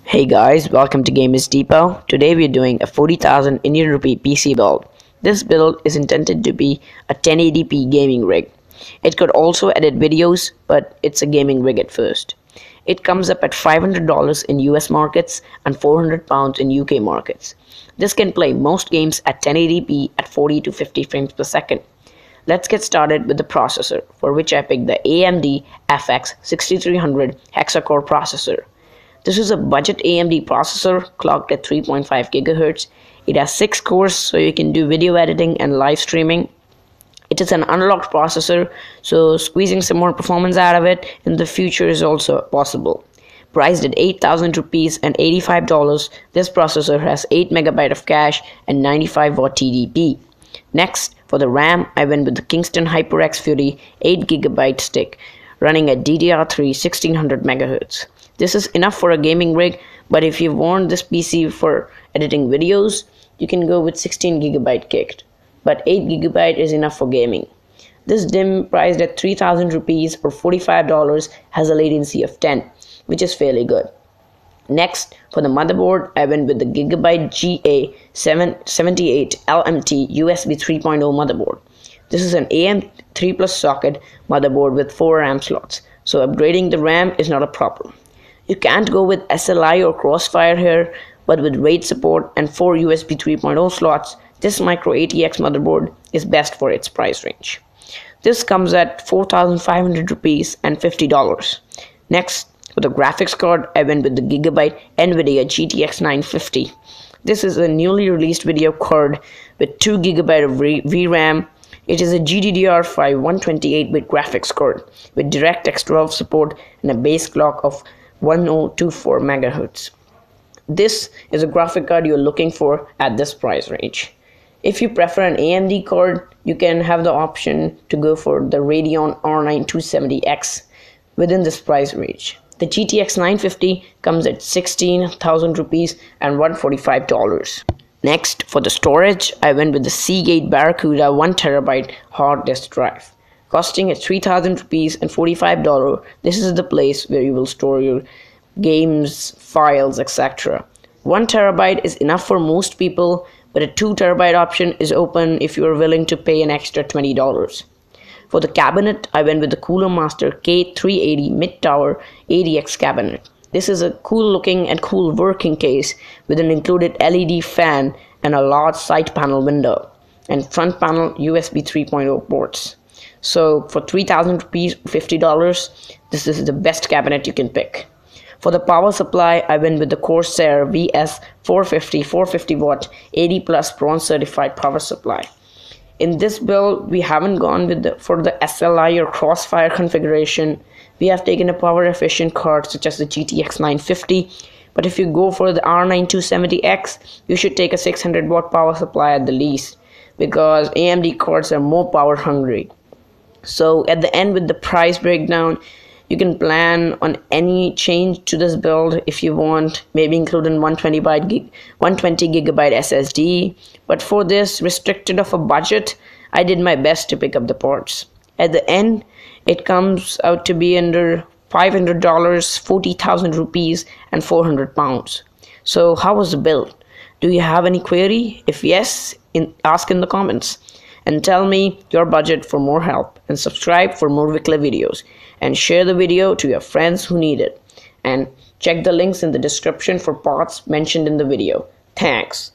Hey guys, welcome to Gamers Depot. Today we are doing a 40,000 Indian rupee PC build. This build is intended to be a 1080p gaming rig. It could also edit videos, but it's a gaming rig at first. It comes up at $500 in US markets and £400 in UK markets. This can play most games at 1080p at 40 to 50 frames per second. Let's get started with the processor, for which I picked the AMD FX 6300 hexa-core processor. This is a budget AMD processor clocked at 3.5 GHz. It has 6 cores, so you can do video editing and live streaming. It is an unlocked processor, so squeezing some more performance out of it in the future is also possible. Priced at 8,000 rupees and $85, this processor has 8 MB of cache and 95 watt TDP. Next, for the RAM, I went with the Kingston HyperX Fury 8 GB stick running at DDR3 1600 MHz. This is enough for a gaming rig, but if you want this PC for editing videos, you can go with 16 GB kit, but 8 GB is enough for gaming. This DIMM, priced at 3,000 rupees or $45, has a latency of 10, which is fairly good. Next, for the motherboard, I went with the Gigabyte GA778 LMT USB 3.0 motherboard. This is an AM3 Plus socket motherboard with 4 RAM slots, so upgrading the RAM is not a problem. You can't go with SLI or Crossfire here, but with RAID support and 4 USB 3.0 slots, this micro ATX motherboard is best for its price range. This comes at 4,500 rupees and $50. Next, for the graphics card, I went with the Gigabyte NVIDIA GTX 950. This is a newly released video card with 2 GB of VRAM. It is a GDDR5 128-bit graphics card with DirectX 12 support and a base clock of 1024 MHz. This is a graphic card you're looking for at this price range. If you prefer an AMD card, you can have the option to go for the Radeon R9 270X within this price range. The GTX 950 comes at 16,000 rupees and $145. Next, for the storage, I went with the Seagate Barracuda 1TB hard disk drive. Costing at 3,000 rupees and $45, this is the place where you will store your games, files, etc. 1 TB is enough for most people, but a 2 TB option is open if you are willing to pay an extra $20. For the cabinet, I went with the Cooler Master K380 Mid-Tower ADX cabinet. This is a cool looking and cool working case with an included LED fan and a large side panel window and front panel USB 3.0 ports. So for 3,000 rupees, $50, this is the best cabinet you can pick. For the power supply, I went with the Corsair VS 450 watt 80 plus bronze certified power supply. In this build, we haven't gone with for the SLI or Crossfire configuration. We have taken a power efficient card such as the GTX 950. But if you go for the R9 270X, you should take a 600 watt power supply at the least, because AMD cards are more power hungry. So at the end, with the price breakdown, you can plan on any change to this build if you want, maybe including 120 GB SSD. But for this restricted of a budget, I did my best to pick up the parts. At the end, it comes out to be under $500, 40,000 rupees and £400. So how was the build? Do you have any query? If yes, ask in the comments. And tell me your budget for more help, and subscribe for more weekly videos, and share the video to your friends who need it, and check the links in the description for parts mentioned in the video. Thanks.